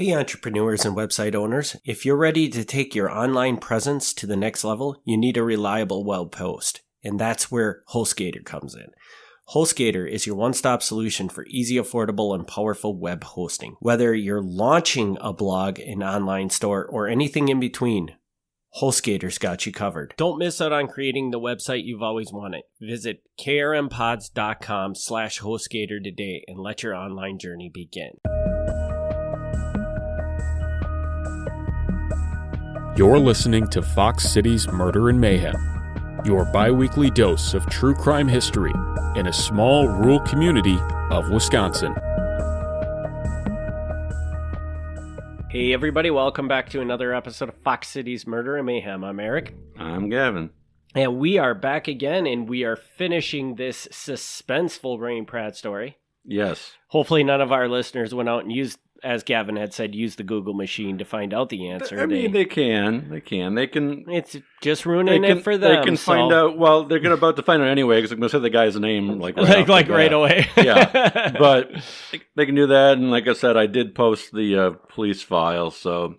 Hey entrepreneurs and website owners, if you're ready to take your online presence to the next level, you need a reliable web host, and that's where HostGator comes in. HostGator is your one-stop solution for easy, affordable, and powerful web hosting. Whether you're launching a blog, an online store, or anything in between, HostGator's got you covered. Don't miss out on creating the website you've always wanted. Visit krmpods.com/HostGator today and let your online journey begin. You're listening to Fox Cities Murder Mayhem, your bi-weekly dose of true crime history in a small rural community of Wisconsin. Hey everybody, welcome back to another episode of Fox Cities Murder Mayhem. I'm Eric. I'm Gavin. And we are back again, and we are finishing this suspenseful Wayne Pratt story. Yes. Hopefully none of our listeners went out and used, as Gavin had said, use the Google machine to find out the answer. I mean, they can. It's just ruining it for them. They can find out. Well, they're about to find out anyway, because I'm going to say the guy's name right away. Yeah, but they can do that. And like I said, I did post the police file, so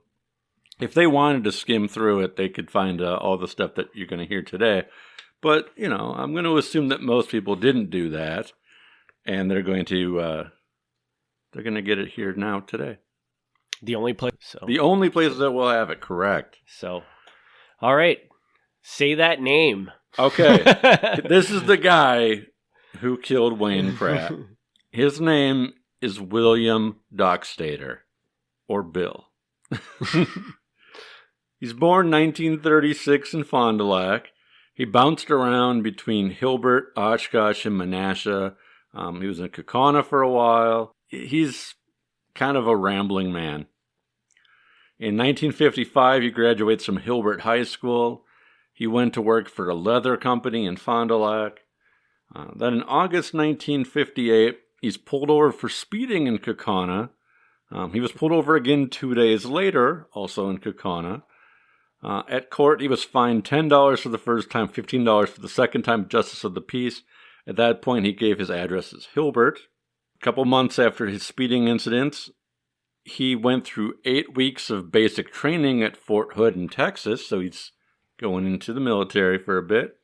if they wanted to skim through it, they could find all the stuff that you're going to hear today. But I'm going to assume that most people didn't do that, and they're going to get it here now today. The only place. The only place that will have it, correct. So, all right. Say that name. Okay. This is the guy who killed Wayne Pratt. His name is William Dockstader, or Bill. He's born 1936 in Fond du Lac. He bounced around between Hilbert, Oshkosh, and Menasha. He was in Kaukauna for a while. He's kind of a rambling man. In 1955, he graduates from Hilbert High School. He went to work for a leather company in Fond du Lac. Then in August 1958, he's pulled over for speeding in Kaukauna. He was pulled over again 2 days later, also in Kaukauna. At court, he was fined $10 for the first time, $15 for the second time, justice of the peace. At that point, he gave his address as Hilbert. A couple months after his speeding incidents, he went through 8 weeks of basic training at Fort Hood in Texas, so he's going into the military for a bit.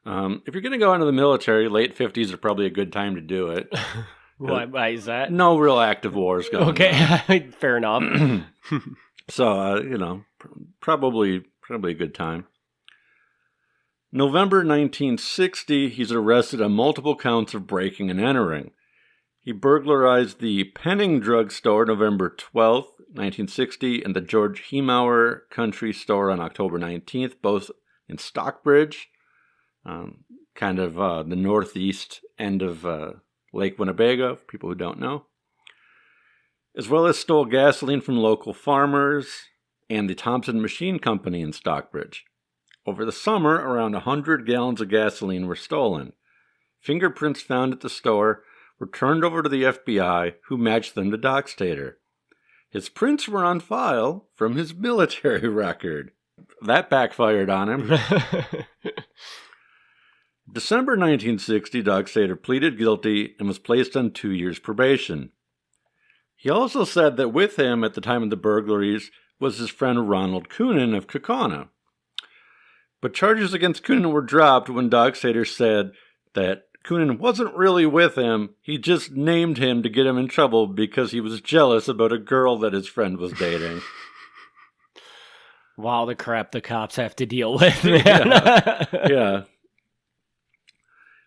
If you're going to go into the military, late 50s are probably a good time to do it. Why is that? No real active wars going on. Okay, fair enough. So, probably a good time. November 1960, he's arrested on multiple counts of breaking and entering. He burglarized the Penning Drug Store November 12th, 1960, and the George Hemauer Country Store on October 19th, both in Stockbridge, kind of the northeast end of Lake Winnebago, for people who don't know. As well as stole gasoline from local farmers and the Thompson Machine Company in Stockbridge. Over the summer, around 100 gallons of gasoline were stolen. Fingerprints found at the store were turned over to the FBI, who matched them to Dockstader. His prints were on file from his military record. That backfired on him. December 1960, Dockstader pleaded guilty and was placed on 2 years probation. He also said that with him at the time of the burglaries was his friend Ronald Coonan of Kaukauna. But charges against Coonan were dropped when Dockstader said that Coonan wasn't really with him, he just named him to get him in trouble because he was jealous about a girl that his friend was dating. Wow, the crap the cops have to deal with, man. Yeah.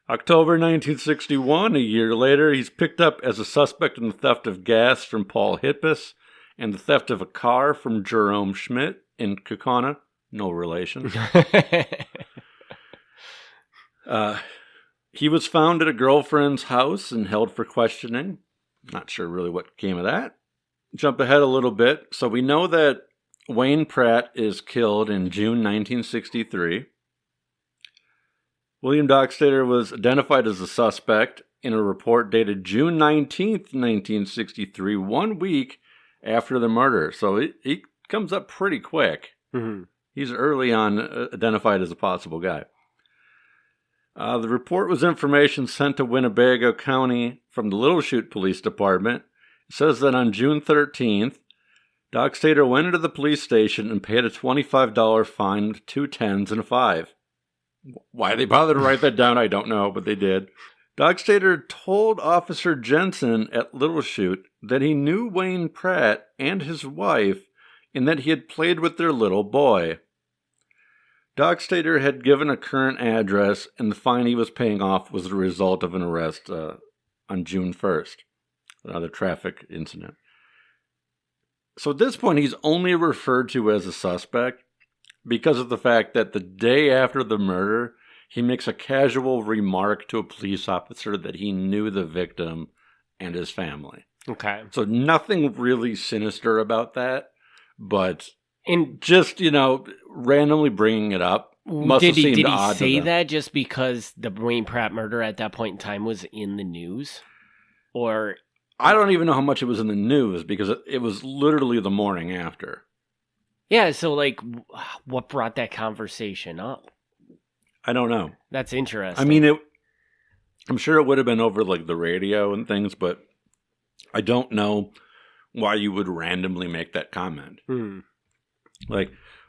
October 1961, a year later, he's picked up as a suspect in the theft of gas from Paul Hippus and the theft of a car from Jerome Schmidt in Kaukauna. No relation. He was found at a girlfriend's house and held for questioning. Not sure really what came of that. Jump ahead a little bit. So we know that Wayne Pratt is killed in June 1963. William Dockstader was identified as a suspect in a report dated June 19th, 1963, 1 week after the murder. So he comes up pretty quick. Mm-hmm. He's early on identified as a possible guy. The report was information sent to Winnebago County from the Little Chute Police Department. It says that on June 13th, Doc Stater went into the police station and paid a $25 fine with 2 10s and a 5. Why they bothered to write that down, I don't know, but they did. Doc Stater told Officer Jensen at Little Chute that he knew Wayne Pratt and his wife and that he had played with their little boy. Doc Stater had given a current address, and the fine he was paying off was the result of an arrest on June 1st, another traffic incident. So at this point, he's only referred to as a suspect because of the fact that the day after the murder, he makes a casual remark to a police officer that he knew the victim and his family. Okay. So nothing really sinister about that, but And just, randomly bringing it up must have seemed odd Did he say to them. that just because the Wayne Pratt murder at that point in time was in the news? Or... I don't even know how much it was in the news because it was literally the morning after. Yeah, so, what brought that conversation up? I don't know. That's interesting. I mean, I'm sure it would have been over, the radio and things, but I don't know why you would randomly make that comment.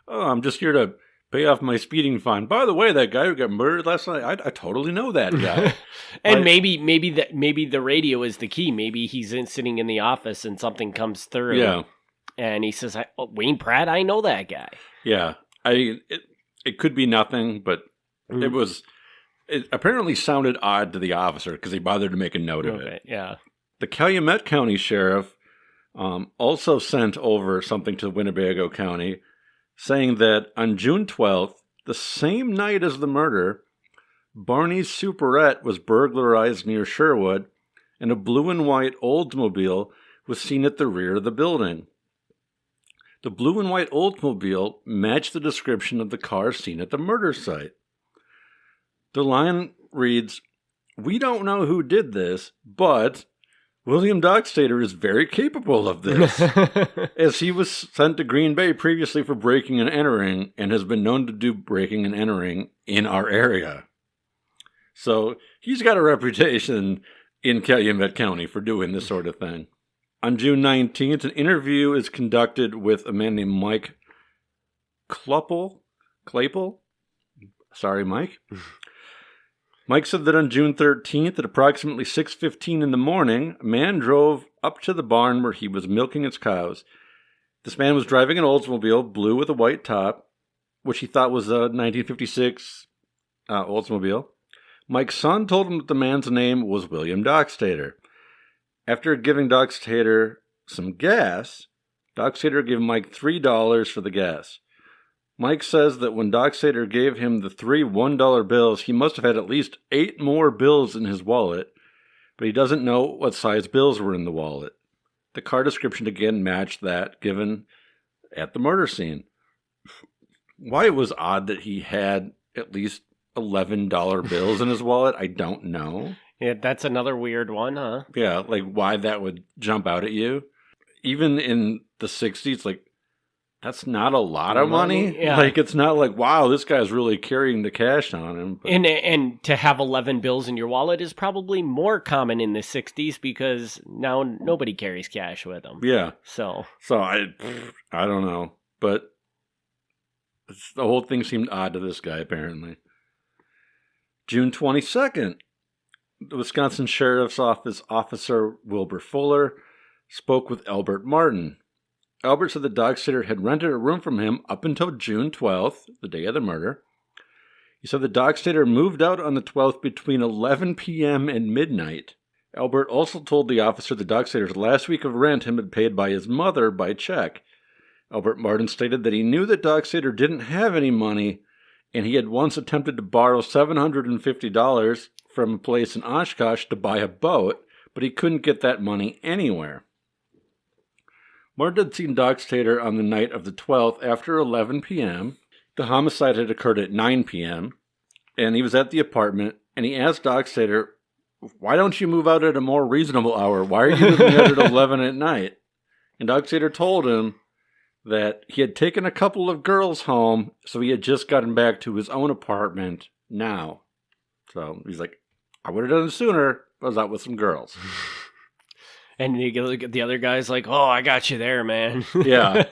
I'm just here to pay off my speeding fine. By the way, that guy who got murdered last night, I totally know that guy. And maybe the radio is the key. Maybe he's sitting in the office and something comes through. Yeah. And he says, Wayne Pratt, I know that guy. Yeah. It could be nothing, but it apparently sounded odd to the officer because he bothered to make a note of it. Yeah. The Calumet County Sheriff also sent over something to Winnebago County saying that on June 12th, the same night as the murder, Barney's Superette was burglarized near Sherwood, and a blue and white Oldsmobile was seen at the rear of the building. The blue and white Oldsmobile matched the description of the car seen at the murder site. The line reads, "We don't know who did this, but William Doc Stater is very capable of this, as he was sent to Green Bay previously for breaking and entering and has been known to do breaking and entering in our area." So he's got a reputation in Calumet County for doing this sort of thing. On June 19th, an interview is conducted with a man named Mike Claypool? Sorry, Mike. Mike said that on June 13th, at approximately 6:15 in the morning, a man drove up to the barn where he was milking its cows. This man was driving an Oldsmobile, blue with a white top, which he thought was a 1956 Oldsmobile. Mike's son told him that the man's name was William Doc Stater. After giving Doc Stater some gas, Doc Stater gave Mike $3 for the gas. Mike says that when Doc Stater gave him the 3 $1 bills, he must have had at least 8 more bills in his wallet, but he doesn't know what size bills were in the wallet. The car description again matched that given at the murder scene. Why it was odd that he had at least $11 bills in his wallet, I don't know. Yeah, that's another weird one, huh? Yeah, why that would jump out at you. Even in the 60s, that's not a lot of money. Yeah. It's not wow, this guy's really carrying the cash on him. But... And to have 11 bills in your wallet is probably more common in the 60s because now nobody carries cash with them. Yeah. So I don't know. But the whole thing seemed odd to this guy, apparently. June 22nd, the Wisconsin Sheriff's Office Officer Wilbur Fuller spoke with Albert Martin. Albert said that Doc Stater had rented a room from him up until June 12th, the day of the murder. He said that Doc Stater moved out on the 12th between 11 p.m. and midnight. Albert also told the officer that Doc Stater's last week of rent had been paid by his mother by check. Albert Martin stated that he knew that Doc Stater didn't have any money, and he had once attempted to borrow $750 from a place in Oshkosh to buy a boat, but he couldn't get that money anywhere. Martin had seen Doc Stater on the night of the 12th after 11 p.m. The homicide had occurred at 9 p.m., and he was at the apartment, and he asked Doc Stater, "Why don't you move out at a more reasonable hour? Why are you moving out at 11 at night?" And Doc Stater told him that he had taken a couple of girls home, so he had just gotten back to his own apartment now. So he's like, "I would have done it sooner. I was out with some girls." And you look at the other guy's like, oh, I got you there, man. Yeah.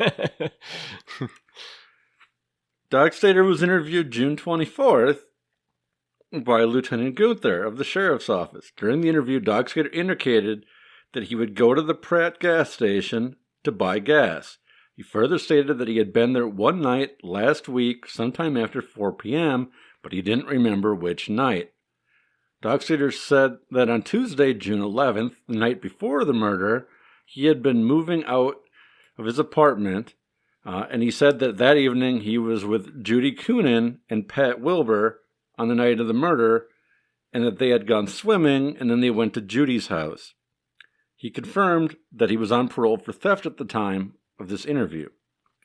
Dockstader was interviewed June 24th by Lieutenant Gunther of the Sheriff's Office. During the interview, Dockstader indicated that he would go to the Pratt gas station to buy gas. He further stated that he had been there one night last week, sometime after 4 p.m., but he didn't remember which night. Dockstader said that on Tuesday, June 11th, the night before the murder, he had been moving out of his apartment, and he said that that evening he was with Judy Coonan and Pat Wilbur on the night of the murder, and that they had gone swimming, and then they went to Judy's house. He confirmed that he was on parole for theft at the time of this interview.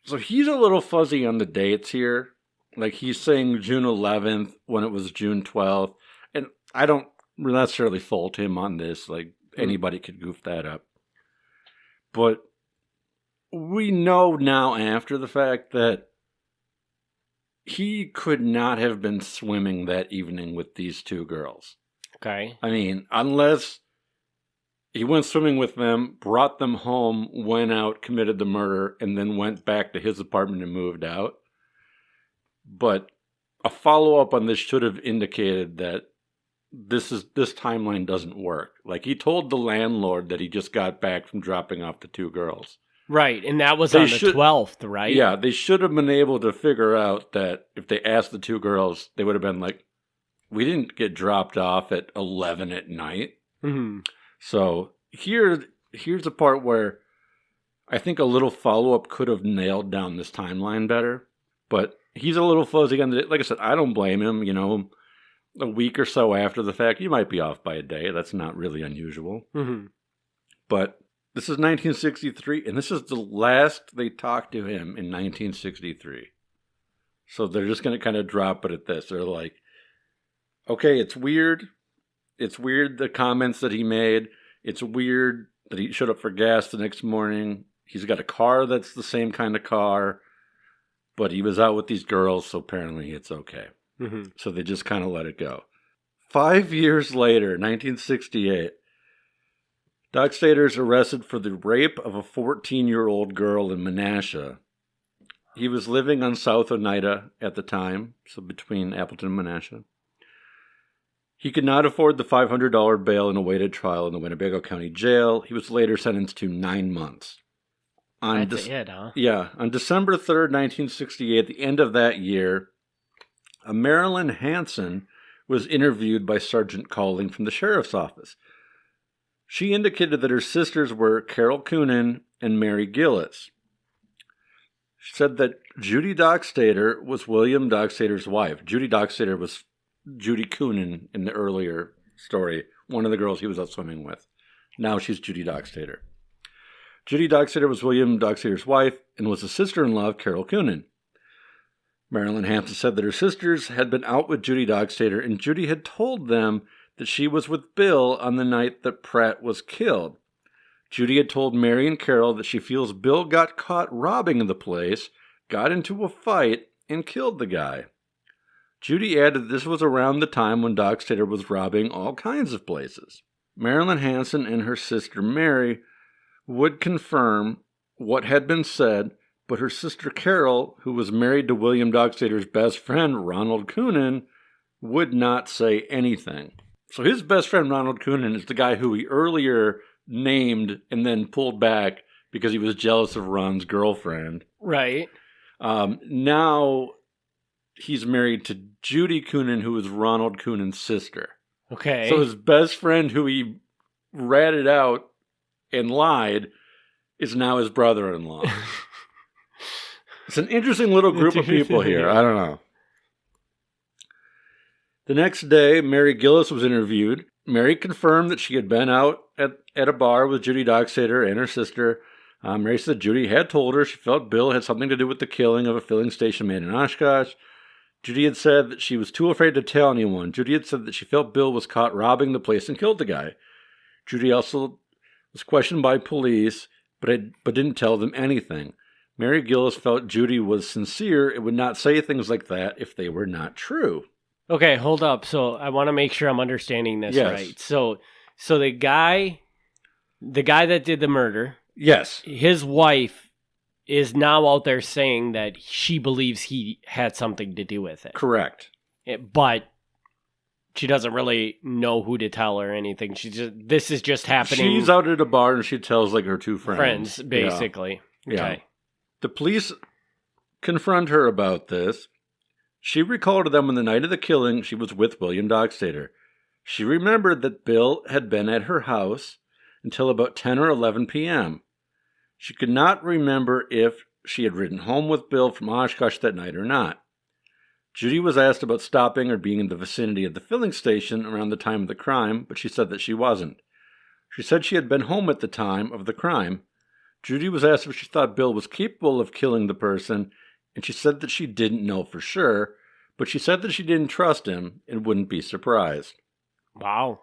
So he's a little fuzzy on the dates here. Like, he's saying June 11th when it was June 12th. And I don't necessarily fault him on this. Like, anybody could goof that up. But we know now after the fact that he could not have been swimming that evening with these two girls. Okay. I mean, unless he went swimming with them, brought them home, went out, committed the murder, and then went back to his apartment and moved out. But a follow-up on this should have indicated that this timeline doesn't work. Like, he told the landlord that he just got back from dropping off the two girls. Right, and that was on the 12th, right? Yeah, they should have been able to figure out that if they asked the two girls, they would have been like, we didn't get dropped off at 11 at night. Mm-hmm. So here's the part where I think a little follow-up could have nailed down this timeline better. But he's a little fuzzy on the, like I said, I don't blame him. You know, a week or so after the fact, you might be off by a day. That's not really unusual. Mm-hmm. But this is 1963, and this is the last they talked to him in 1963. So they're just going to kind of drop it at this. They're like, okay, it's weird. It's weird the comments that he made. It's weird that he showed up for gas the next morning. He's got a car that's the same kind of car, but he was out with these girls, so apparently it's okay. Mm-hmm. So they just kind of let it go. 5 years later, 1968, Dockstader's arrested for the rape of a 14-year-old girl in Menasha. He was living on South Oneida at the time, so between Appleton and Menasha. He could not afford the $500 bail and awaited trial in the Winnebago County Jail. He was later sentenced to 9 months. That's it, huh? Yeah. On December 3rd, 1968, at the end of that year, a Marilyn Hanson was interviewed by Sergeant Calling from the Sheriff's Office. She indicated that her sisters were Carol Coonan and Mary Gillis. She said that Judy Dockstader was William Dockstader's wife. Judy Dockstader was Judy Coonan in the earlier story, one of the girls he was out swimming with. Now she's Judy Dockstader. Judy Dockstader was William Dockstader's wife and was the sister-in-law of Carol Coonan. Marilyn Hanson said that her sisters had been out with Judy Dockstader, and Judy had told them that she was with Bill on the night that Pratt was killed. Judy had told Mary and Carol that she feels Bill got caught robbing the place, got into a fight, and killed the guy. Judy added this was around the time when Dockstader was robbing all kinds of places. Marilyn Hanson and her sister Mary would confirm what had been said, but her sister Carol, who was married to William Dockstader's best friend, Ronald Coonan, would not say anything. So his best friend, Ronald Coonan, is the guy who he earlier named and then pulled back because he was jealous of Ron's girlfriend. Right. Now he's married to Judy Coonan, who is Ronald Coonan's sister. Okay. So his best friend, who he ratted out and lied, is now his brother-in-law. It's an interesting little group of people here. I don't know. The next day, Mary Gillis was interviewed. Mary confirmed that she had been out at a bar with Judy Dockstader and her sister. Mary said Judy had told her she felt Bill had something to do with the killing of a filling station man in Oshkosh. Judy had said that she was too afraid to tell anyone. Judy had said that she felt Bill was caught robbing the place and killed the guy. Judy also was questioned by police, but didn't tell them anything. Mary Gillis felt Judy was sincere and would not say things like that if they were not true. Okay, hold up. So I want to make sure I'm understanding this right. So the guy The guy that did the murder, Yes. his wife is now out there saying that she believes he had something to do with it. Correct. But she doesn't really know who to tell or anything. This is just happening. She's out at a bar and she tells like her two friends. Basically. Yeah. Okay. The police confront her about this. She recalled to them on the night of the killing she was with William Dockstader. She remembered that Bill had been at her house until about 10 or 11 p.m. She could not remember if she had ridden home with Bill from Oshkosh that night or not. Judy was asked about stopping or being in the vicinity of the filling station around the time of the crime, but she said that she wasn't. She said she had been home at the time of the crime. Judy was asked if she thought Bill was capable of killing the person, and she said that she didn't know for sure, but she said that she didn't trust him and wouldn't be surprised. Wow.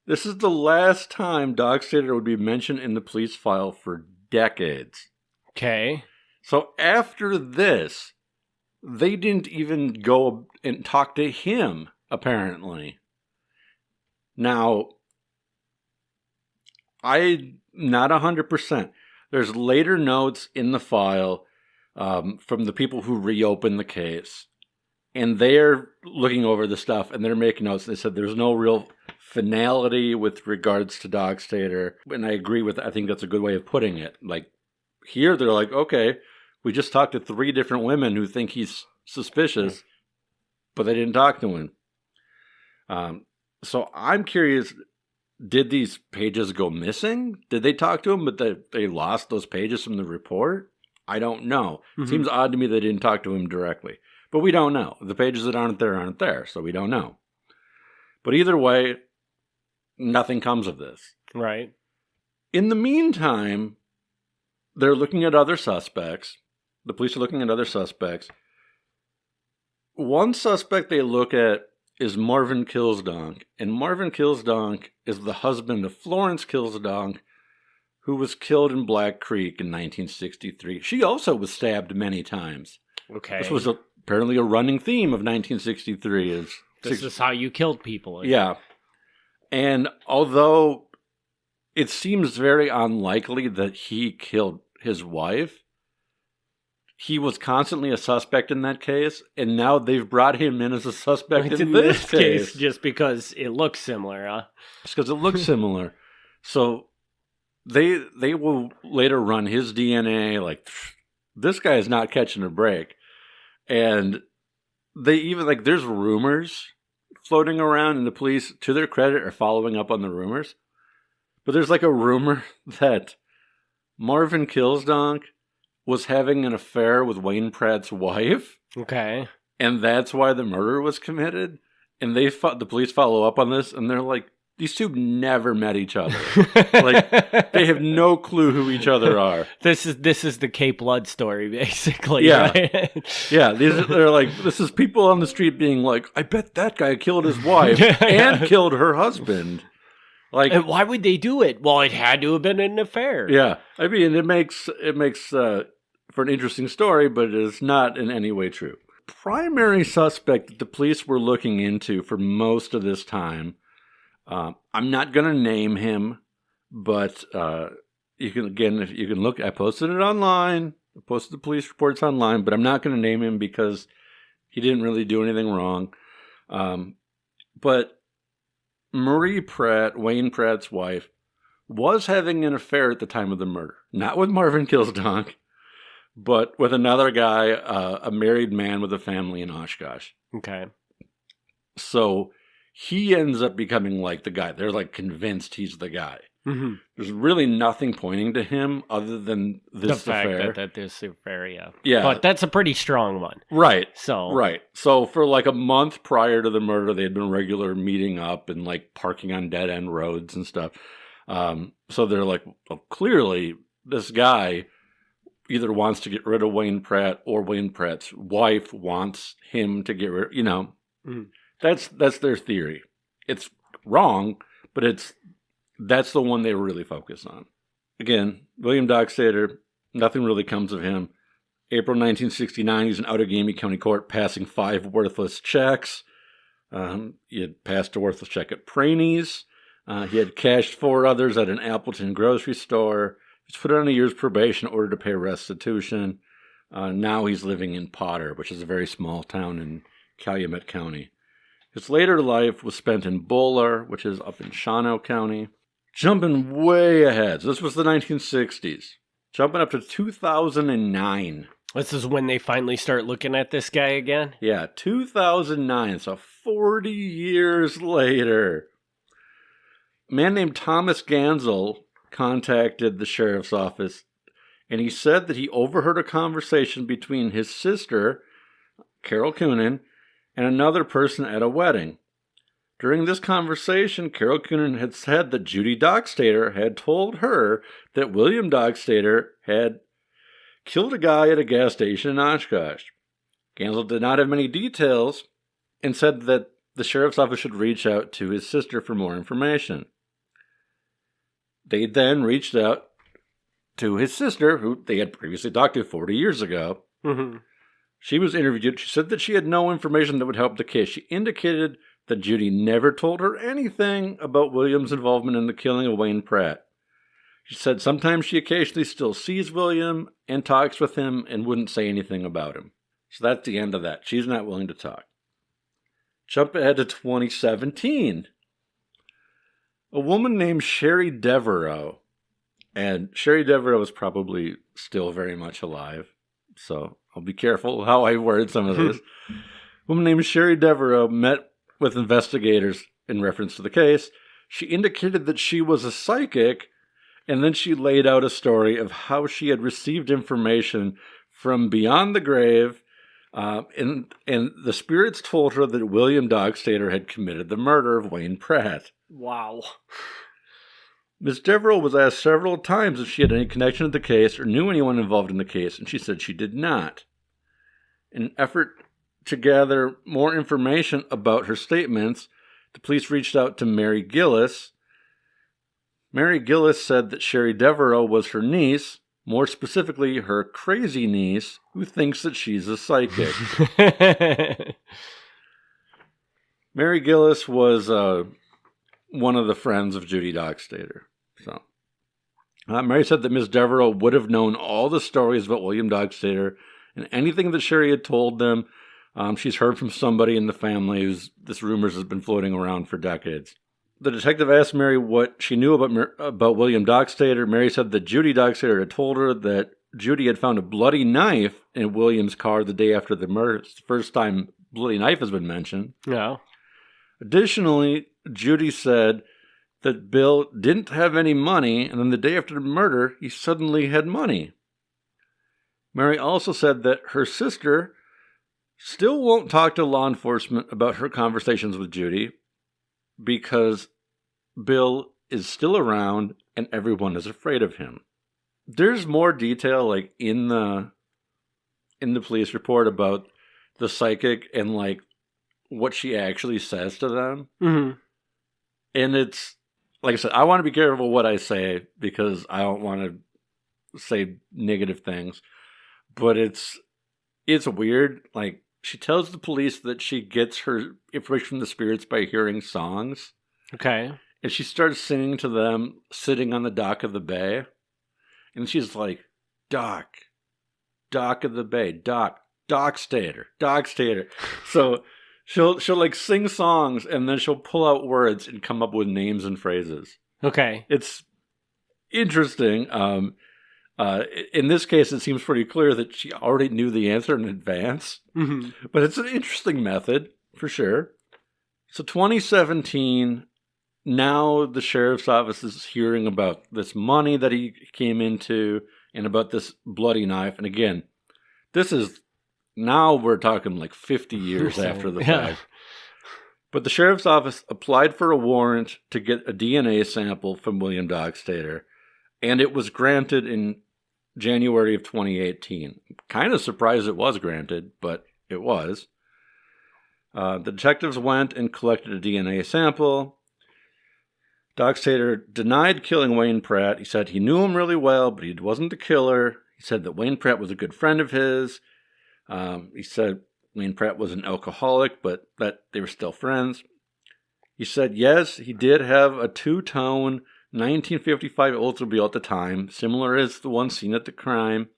This is the last time Dockstader would be mentioned in the police file for decades. Okay. So after this, they didn't even go and talk to him, apparently. Now, I'm not 100%. There's later notes in the file from the people who reopened the case. And they're looking over the stuff and they're making notes. They said there's no real finality with regards to Dockstader. And I agree with, I think that's a good way of putting it. Like, here they're like, okay, we just talked to 3 different women who think he's suspicious, but they didn't talk to him. So I'm curious, did these pages go missing? Did they talk to him, but they lost those pages from the report? I don't know. Mm-hmm. Seems odd to me they didn't talk to him directly. But we don't know. The pages that aren't there, so we don't know. But either way, nothing comes of this. Right. In the meantime, they're looking at other suspects. The police are looking at other suspects. One suspect they look at is Marvin Kilsdonk. And Marvin Kilsdonk is the husband of Florence Kilsdonk, who was killed in Black Creek in 1963. She also was stabbed many times. Okay. This was apparently a running theme of 1963. This is how you killed people. Yeah. And although it seems very unlikely that he killed his wife, he was constantly a suspect in that case, and now they've brought him in as a suspect in this case. Just because it looks similar, huh? Just because it looks similar. So they will later run his DNA, like, this guy is not catching a break. And they even, like, there's rumors floating around, and the police, to their credit, are following up on the rumors. But there's like a rumor that Marvin Kilsdonk was having an affair with Wayne Pratt's wife. Okay. And that's why the murder was committed. And the police follow up on this, and they're like, these two never met each other. Like, they have no clue who each other are. This is the Cape Blood story, basically. Yeah. Right? Yeah. They're like, this is people on the street being like, I bet that guy killed his wife and killed her husband. Like, and why would they do it? Well, it had to have been an affair. Yeah. I mean, it makes for an interesting story, but it is not in any way true. Primary suspect that the police were looking into for most of this time, I'm not going to name him, but you can look. I posted it online. I posted the police reports online, but I'm not going to name him because he didn't really do anything wrong. But Marie Pratt, Wayne Pratt's wife, was having an affair at the time of the murder. Not with Marvin Kilsdonk, but with another guy, a married man with a family in Oshkosh. Okay. So he ends up becoming like the guy. They're like convinced he's the guy. Mm-hmm. There's really nothing pointing to him other than this affair. The fact that this affair, yeah. Yeah. But that's a pretty strong one. Right. So For like a month prior to the murder, they had been regular meeting up and like parking on dead end roads and stuff. So they're like, well, clearly this guy either wants to get rid of Wayne Pratt or Wayne Pratt's wife wants him to get rid, Mm-hmm. That's their theory. It's wrong, but that's the one they really focus on. Again, William Dockstader, nothing really comes of him. April 1969, he's in Outagamie County Court passing 5 worthless checks. He had passed a worthless check at Praney's. He had cashed 4 others at an Appleton grocery store. He was put on a year's probation in order to pay restitution. Now he's living in Potter, which is a very small town in Calumet County. His later life was spent in Bowler, which is up in Shawano County. Jumping way ahead. So this was the 1960s. Jumping up to 2009. This is when they finally start looking at this guy again? Yeah, 2009. So 40 years later. A man named Thomas Gansel contacted the sheriff's office, and he said that he overheard a conversation between his sister, Carol Coonan, and another person at a wedding. During this conversation, Carol Coonan had said that Judy Dockstader had told her that William Dockstader had killed a guy at a gas station in Oshkosh. Gansel did not have many details and said that the sheriff's office should reach out to his sister for more information. They then reached out to his sister, who they had previously talked to 40 years ago. Mm-hmm. She was interviewed. She said that she had no information that would help the case. She indicated that Judy never told her anything about William's involvement in the killing of Wayne Pratt. She said sometimes she occasionally still sees William and talks with him and wouldn't say anything about him. So that's the end of that. She's not willing to talk. Jump ahead to 2017. A woman named Sherry Devereaux, and Sherry Devereaux is probably still very much alive, so I'll be careful how I word some of this. A woman named Sherry Devereaux met with investigators in reference to the case. She indicated that she was a psychic, and then she laid out a story of how she had received information from beyond the grave, and the spirits told her that William Dockstader had committed the murder of Wayne Pratt. Wow. Ms. Devereaux was asked several times if she had any connection to the case or knew anyone involved in the case, and she said she did not. In an effort to gather more information about her statements, the police reached out to Mary Gillis. Mary Gillis said that Sherry Devereaux was her niece, more specifically her crazy niece, who thinks that she's a psychic. Mary Gillis was one of the friends of Judy Dockstader. So, Mary said that Ms. Devereaux would have known all the stories about William Dockstader and anything that Sherry had told them. She's heard from somebody in the family who's this rumors has been floating around for decades. The detective asked Mary what she knew about William Dockstader. Mary said that Judy Dockstader had told her that Judy had found a bloody knife in William's car the day after the murder. It's the first time bloody knife has been mentioned. Yeah. Additionally, Judy said that Bill didn't have any money, and then the day after the murder, he suddenly had money. Mary also said that her sister still won't talk to law enforcement about her conversations with Judy because Bill is still around and everyone is afraid of him. There's more detail like in the police report about the psychic and like what she actually says to them. Mm-hmm. And it's, like I said, I want to be careful what I say because I don't want to say negative things. But it's weird. Like, she tells the police that she gets her information from the spirits by hearing songs. Okay. And she starts singing to them sitting on the dock of the bay. And she's like, dock of the bay, Dockstader. So she'll like sing songs and then she'll pull out words and come up with names and phrases. Okay. It's interesting. In this case, it seems pretty clear that she already knew the answer in advance. Mm-hmm. But it's an interesting method, for sure. So 2017, now the sheriff's office is hearing about this money that he came into and about this bloody knife. And again, this is, now we're talking like 50 years after the fact. But the sheriff's office applied for a warrant to get a DNA sample from William Dockstader, and it was granted in January of 2018. Kind of surprised it was granted, but it was. The detectives went and collected a DNA sample. Dockstader denied killing Wayne Pratt. He said he knew him really well, but he wasn't the killer. He said that Wayne Pratt was a good friend of his. He said Wayne Pratt was an alcoholic, but that they were still friends. He said, yes, he did have a two-tone 1955 Oldsmobile at the time, similar as the one seen at the crime.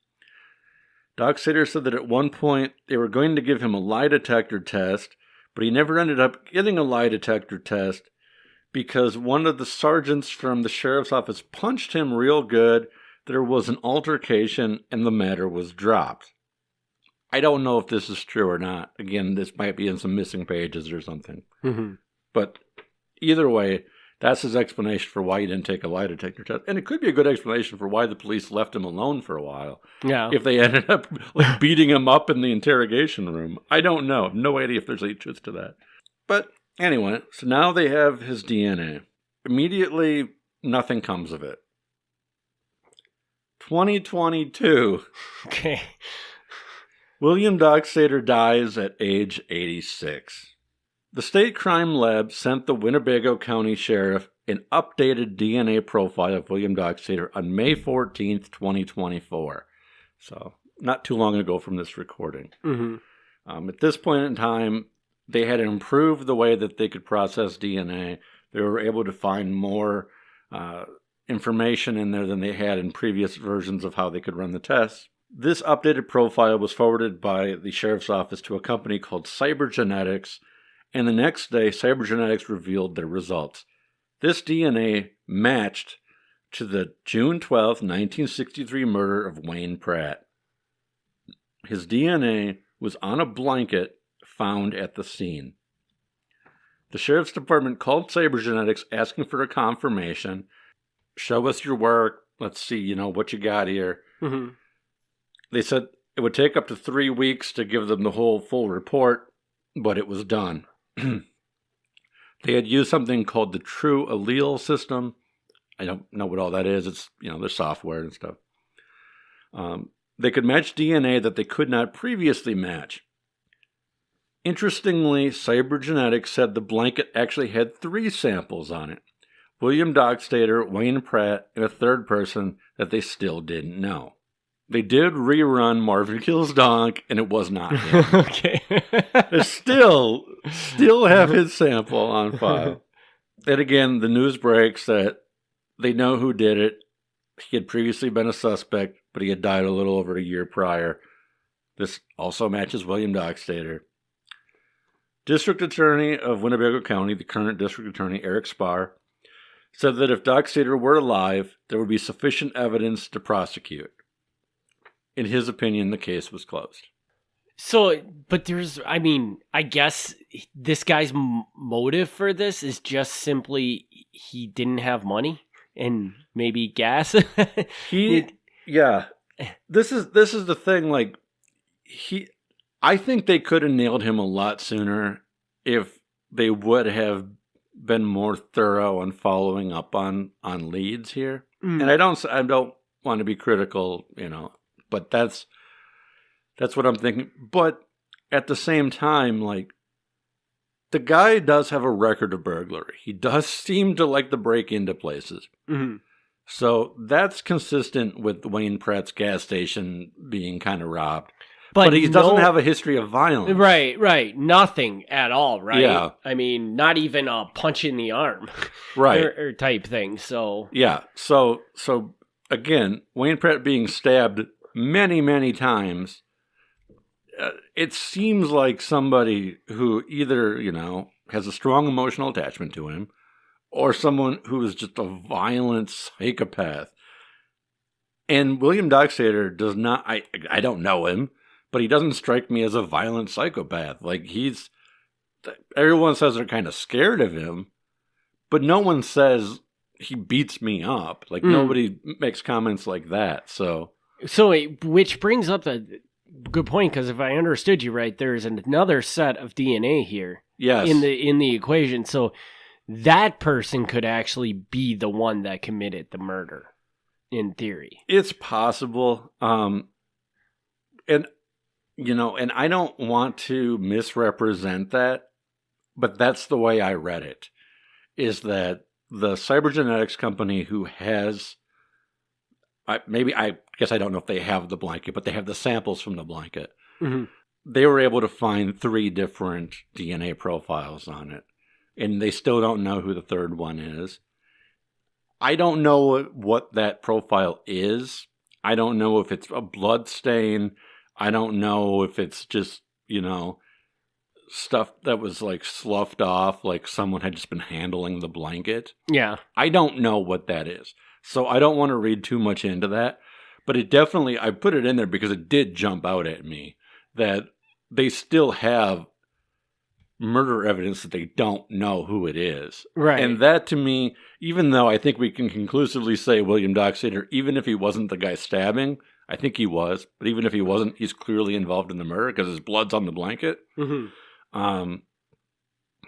Doc Sater said that at one point they were going to give him a lie detector test, but he never ended up getting a lie detector test because one of the sergeants from the sheriff's office punched him real good. There was an altercation and the matter was dropped. I don't know if this is true or not. Again, this might be in some missing pages or something. Mm-hmm. But either way, that's his explanation for why he didn't take a lie detector test. And it could be a good explanation for why the police left him alone for a while. Yeah. If they ended up like beating him up in the interrogation room. I don't know. No idea if there's any truth to that. But anyway, so now they have his DNA. Immediately, nothing comes of it. 2022. Okay. William Doc Sater dies at age 86. The state crime lab sent the Winnebago County Sheriff an updated DNA profile of William Doc Sater on May 14th, 2024. So, not too long ago from this recording. Mm-hmm. At this point in time, they had improved the way that they could process DNA. They were able to find more information in there than they had in previous versions of how they could run the tests. This updated profile was forwarded by the sheriff's office to a company called Cybergenetics, and the next day, Cybergenetics revealed their results. This DNA matched to the June 12, 1963 murder of Wayne Pratt. His DNA was on a blanket found at the scene. The sheriff's department called Cybergenetics asking for a confirmation. Show us your work. Let's see, what you got here. Mm-hmm. They said it would take up to 3 weeks to give them the whole full report, but it was done. They had used something called the True Allele system. I don't know what all that is. It's, their software and stuff. They could match DNA that they could not previously match. Interestingly, Cybergenetics said the blanket actually had 3 samples on it. William Doc Sater, Wayne Pratt, and a third person that they still didn't know. They did rerun Marvin Kills Donk, and it was not him. Okay. They still have his sample on file. And again, the news breaks that they know who did it. He had previously been a suspect, but he had died a little over a year prior. This also matches William Doc Sater. District Attorney of Winnebago County, the current District Attorney, Eric Spar, said that if Doc Sater were alive, there would be sufficient evidence to prosecute. In his opinion, the case was closed. So, but I guess this guy's motive for this is just simply he didn't have money and maybe gas. Yeah. This is the thing. I think they could have nailed him a lot sooner if they would have been more thorough on following up on leads here. Mm. And I don't want to be critical, but that's what I'm thinking. But at the same time, the guy does have a record of burglary. He does seem to like to break into places. Mm-hmm. So that's consistent with Wayne Pratt's gas station being kind of robbed. But he doesn't have a history of violence. Right. Nothing at all, right? Yeah. I mean, not even a punch in the arm. Right. or type thing, so. Yeah. So again, Wayne Pratt being stabbed many, many times, it seems like somebody who either, has a strong emotional attachment to him or someone who is just a violent psychopath. And William Doc Sater does not, I don't know him, but he doesn't strike me as a violent psychopath. Everyone says they're kind of scared of him, but no one says he beats me up. Nobody makes comments like that, So which brings up a good point, because if I understood you right, there's another set of DNA here. Yes. In the equation. So that person could actually be the one that committed the murder, in theory. It's possible. And I don't want to misrepresent that, but that's the way I read it, is that the cybergenetics company who has, I guess I don't know if they have the blanket, but they have the samples from the blanket. Mm-hmm. They were able to find 3 different DNA profiles on it. and they still don't know who the third one is. I don't know what that profile is. I don't know if it's a blood stain. I don't know if it's just, stuff that was like sloughed off, like someone had just been handling the blanket. Yeah. I don't know what that is. So I don't want to read too much into that. But it definitely, I put it in there because it did jump out at me that they still have murder evidence that they don't know who it is. Right. And that to me, even though I think we can conclusively say William Dockstader, even if he wasn't the guy stabbing, I think he was, but even if he wasn't, he's clearly involved in the murder because his blood's on the blanket. Mm-hmm.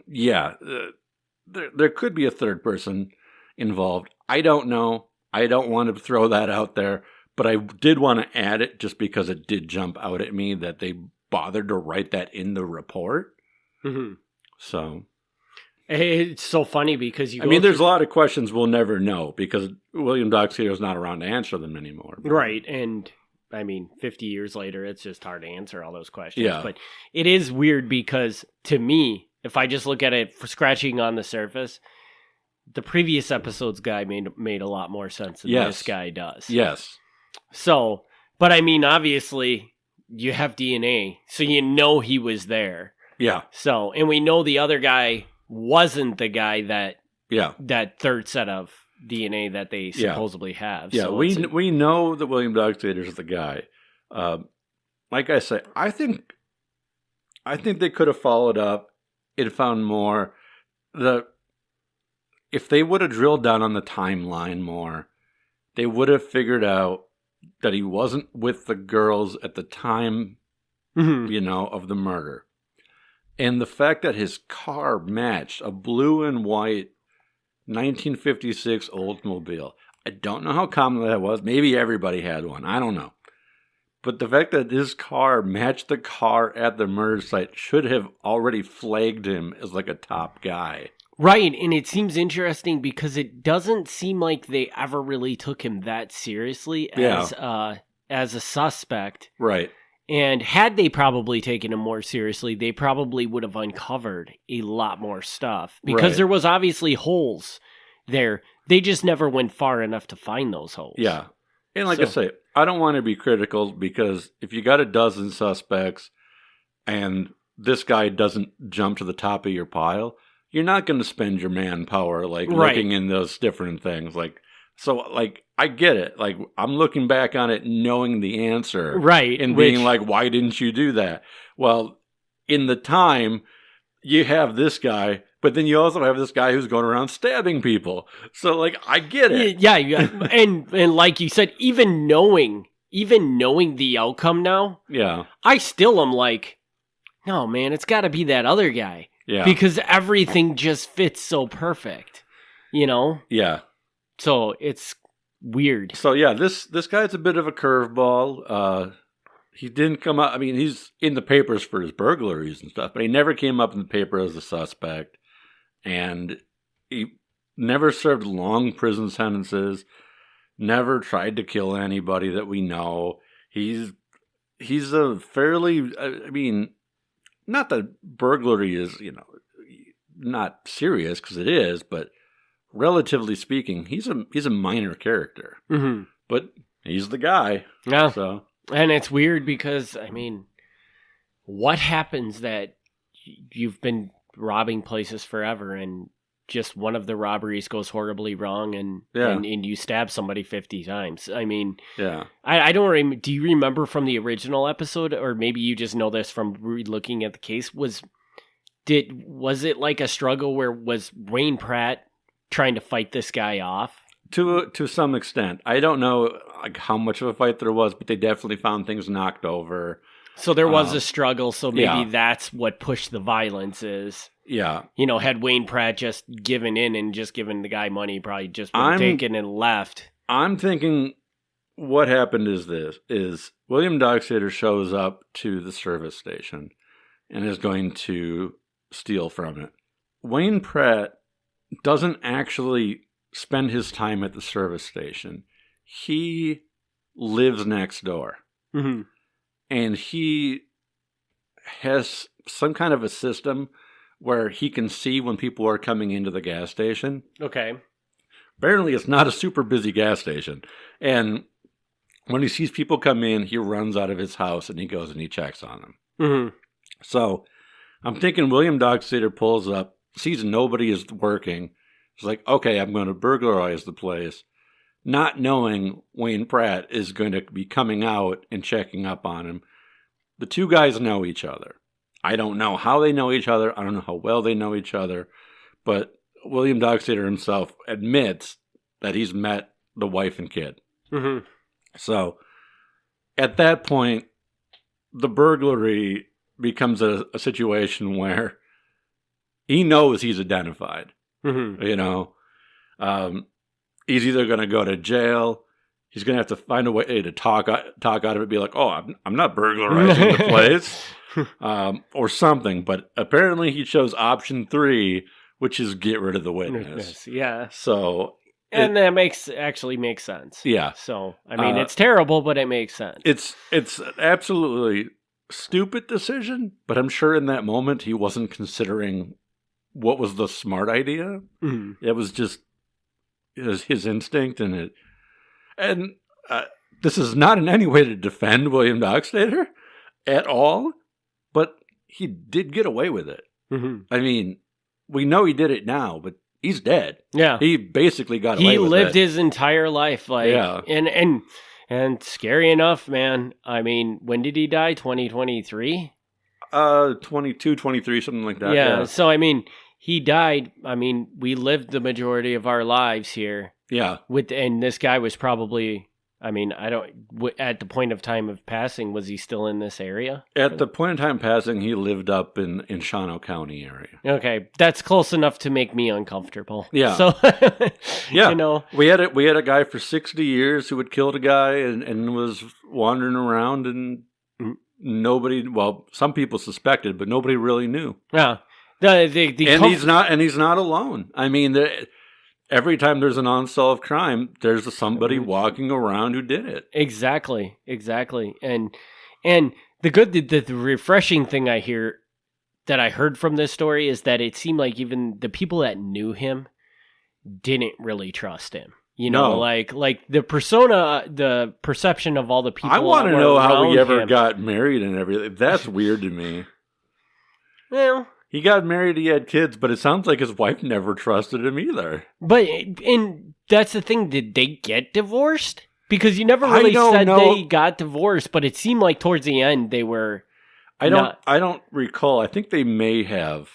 There could be a third person involved. I don't know. I don't want to throw that out there, but I did want to add it just because it did jump out at me that they bothered to write that in the report. Mm-hmm. So it's so funny because there's a lot of questions we'll never know because William Dockstader is not around to answer them anymore. Right. And 50 years later, it's just hard to answer all those questions. Yeah. But it is weird because to me, if I just look at it for scratching on the surface, the previous episode's guy made a lot more sense than this guy does. Yes. So, but obviously you have DNA, so he was there. Yeah. So, and we know the other guy wasn't the guy that third set of DNA that they supposedly have. Yeah, so we know that William Dockstader is the guy. Like I say, I think they could have followed up and found more. If they would have drilled down on the timeline more, they would have figured out that he wasn't with the girls at the time, of the murder. And the fact that his car matched a blue and white 1956 Oldsmobile. I don't know how common that was. Maybe everybody had one. I don't know. But the fact that his car matched the car at the murder site should have already flagged him as like a top guy. Right, and it seems interesting because it doesn't seem like they ever really took him that seriously as a suspect. Right. And had they probably taken him more seriously, they probably would have uncovered a lot more stuff. Because there was obviously holes there. They just never went far enough to find those holes. Yeah. And like I say, I don't want to be critical because if you got a dozen suspects and this guy doesn't jump to the top of your pile, you're not going to spend your manpower looking in those different things. I get it. Like, I'm looking back on it knowing the answer. Right. And being like, why didn't you do that? Well, in the time, you have this guy, but then you also have this guy who's going around stabbing people. So, I get it. Yeah. and like you said, even knowing the outcome now, I still am like, no, man, it's got to be that other guy. Yeah. Because everything just fits so perfect, Yeah. So it's weird. So yeah, this guy's a bit of a curveball. He didn't come up. He's in the papers for his burglaries and stuff, but he never came up in the paper as a suspect, and he never served long prison sentences. Never tried to kill anybody that we know. He's a fairly. Not that burglary is not serious because it is, but relatively speaking, he's a minor character. Mm-hmm. But he's the guy. Yeah. So. And it's weird because, what happens that you've been robbing places forever and just one of the robberies goes horribly wrong and you stab somebody 50 times? Yeah. I don't do you remember from the original episode, or maybe you just know this from looking at the case, was it like a struggle where was Wayne Pratt trying to fight this guy off? To some extent. I don't know how much of a fight there was, but they definitely found things knocked over. So there was a struggle, so maybe that's what pushed the violence is. Yeah. Had Wayne Pratt just given in and just given the guy money, probably just been taken and left. I'm thinking what happened is William Dockstader shows up to the service station and is going to steal from it. Wayne Pratt doesn't actually spend his time at the service station. He lives next door. Mm-hmm. And he has some kind of a system where he can see when people are coming into the gas station. Okay. Apparently, it's not a super busy gas station. And when he sees people come in, he runs out of his house and he goes and he checks on them. Mm-hmm. So I'm thinking William Dockstader pulls up, sees nobody is working. He's like, okay, I'm going to burglarize the place, not knowing Wayne Pratt is going to be coming out and checking up on him. The two guys know each other. I don't know how they know each other. I don't know how well they know each other. But William Dockstader himself admits that he's met the wife and kid. Mm-hmm. So at that point, the burglary becomes a situation where he knows he's identified. Mm-hmm. You know, he's either going to go to jail. He's going to have to find a way to talk out of it, be like, oh, I'm not burglarizing the place, or something. But apparently he chose option 3, which is get rid of the witness. Yeah. So, and that makes sense. Yeah. So, I mean, it's terrible, but it makes sense. It's an absolutely stupid decision, but I'm sure in that moment he wasn't considering what was the smart idea. Mm-hmm. It was just his instinct and this is not in any way to defend William Dockstader at all, but he did get away with it. Mm-hmm. I mean, we know he did it now, but he's dead. Yeah. He basically got away with it. He lived his entire life. And scary enough, man. I mean, when did he die? 2023? 22, 23, something like that. Yeah. So, I mean, he died. I mean, we lived the majority of our lives here. Yeah. And this guy was probably, I mean, at the point of time of passing, was he still in this area? At the point of time passing, he lived up in Shawano County area. Okay. That's close enough to make me uncomfortable. Yeah. So, yeah. You know. We had a guy for 60 years who had killed a guy and was wandering around and nobody, well, some people suspected, but nobody really knew. Yeah. He's not alone. I mean, every time there's an unsolved crime, there's somebody walking around who did it. Exactly. And the refreshing thing that I heard from this story is that it seemed like even the people that knew him didn't really trust him. You know, like the persona, the perception of all the people. I want to know how he ever him. got married and everything. That's weird to me. Well, he got married, he had kids, but it sounds like his wife never trusted him either. But that's the thing. Did they get divorced? Because you never really said they got divorced, but it seemed like towards the end they were. I don't recall. I think they may have.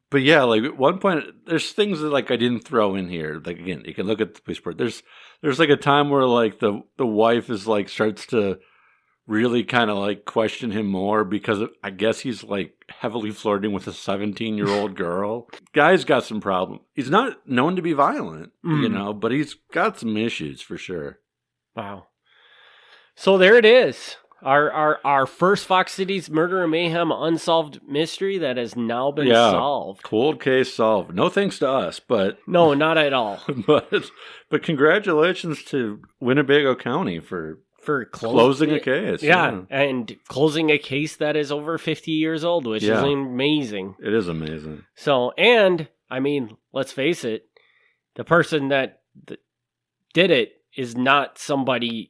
But yeah, like at one point, there's things that like I didn't throw in here. Like again, you can look at the police report. There's like a time where like the wife is like starts to really kind of like question him more because I guess he's like heavily flirting with a 17-year-old girl. Guy's got some problem. He's not known to be violent, you know, but he's got some issues for sure. Wow. So there it is. Our first Fox Cities Murder Mayhem unsolved mystery that has now been solved. Cold case solved. No thanks to us, but no, not at all. But congratulations to Winnebago County for closing a case. Yeah, and closing a case that is over 50 years old, which is amazing. It is amazing. So, and I mean, let's face it, the person that did it is not somebody.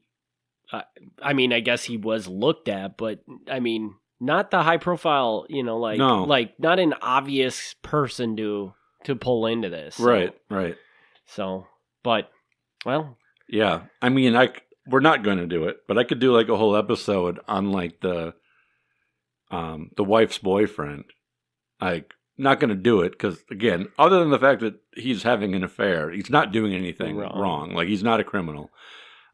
I mean, I guess he was looked at, but I mean, not the high profile, you know, like not an obvious person to pull into this. So. Right. So, but, well. Yeah. I mean, we're not going to do it, but I could do like a whole episode on like the wife's boyfriend. Like, not going to do it because, again, other than the fact that he's having an affair, he's not doing anything wrong. Like, he's not a criminal.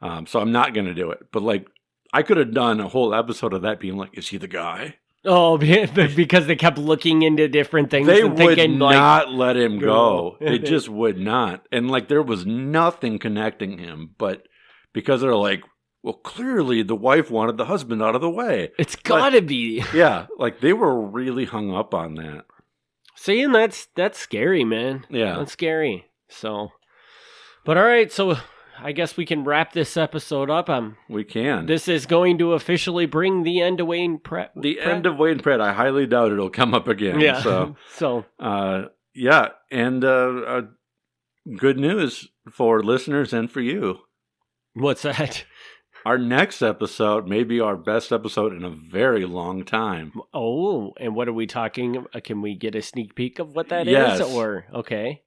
So I'm not going to do it. But, like, I could have done a whole episode of that being like, is he the guy? Oh, because they kept looking into different things. They would not let him go. They just would not. And, like, there was nothing connecting him. But because they're like, well, clearly the wife wanted the husband out of the way. It's got to be. Yeah. Like, they were really hung up on that. See, and that's scary, man. Yeah. That's scary. So, but all right. So, I guess we can wrap this episode up. We can. This is going to officially bring the end of Wayne Pratt. End of Wayne Pratt. I highly doubt it'll come up again. Yeah. So, yeah. And good news for listeners and for you. What's that? Our next episode may be our best episode in a very long time. Oh, and what are we talking? Can we get a sneak peek of what that Yes. is? Or, okay.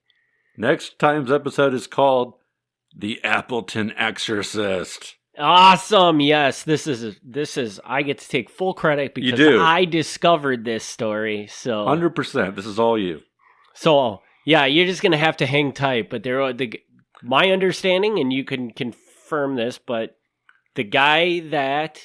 Next time's episode is called The Appleton Exorcist. Awesome. Yes, this is I get to take full credit because I discovered this story. So 100%. This is all you. So, yeah, you're just going to have to hang tight, but my understanding, and you can confirm this, but the guy that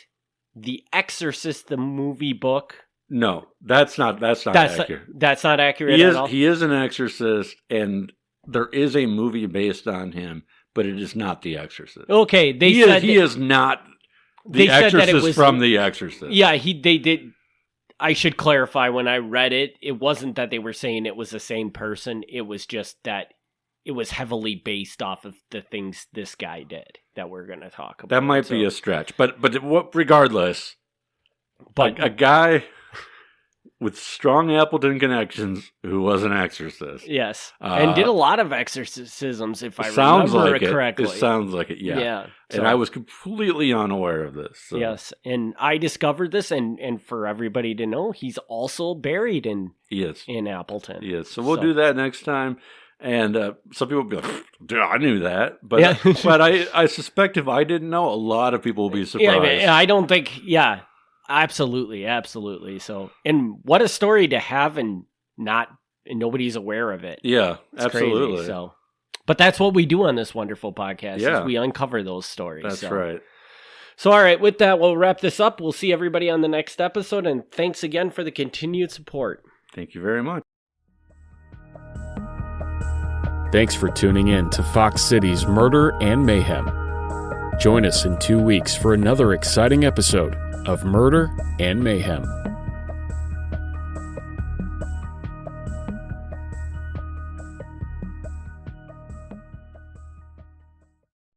The Exorcist, the movie book. No, that's not accurate. That's not accurate at all. He is an exorcist, and there is a movie based on him, but it is not The Exorcist. Okay, he is not the Exorcist from The Exorcist. Yeah, they did. I should clarify, when I read it, it wasn't that they were saying it was the same person. It was just that it was heavily based off of the things this guy did that we're going to talk about. That might be a stretch, but regardless, but a guy with strong Appleton connections who was an exorcist. Yes, and did a lot of exorcisms, if I remember it correctly. It sounds like it, yeah. So, and I was completely unaware of this. So. Yes, and I discovered this, and for everybody to know, he's also buried in Appleton. Yes, so we'll do that next time. And some people will be like, dude, I knew that. But but I suspect if I didn't know, a lot of people will be surprised. Yeah, I don't think, absolutely. So, and what a story to have and nobody's aware of it. Yeah, it's absolutely. Crazy, so, but that's what we do on this wonderful podcast, is we uncover those stories. That's right. So, all right, with that, we'll wrap this up. We'll see everybody on the next episode, and thanks again for the continued support. Thank you very much. Thanks for tuning in to Fox Cities Murder and Mayhem. Join us in 2 weeks for another exciting episode of Murder and Mayhem.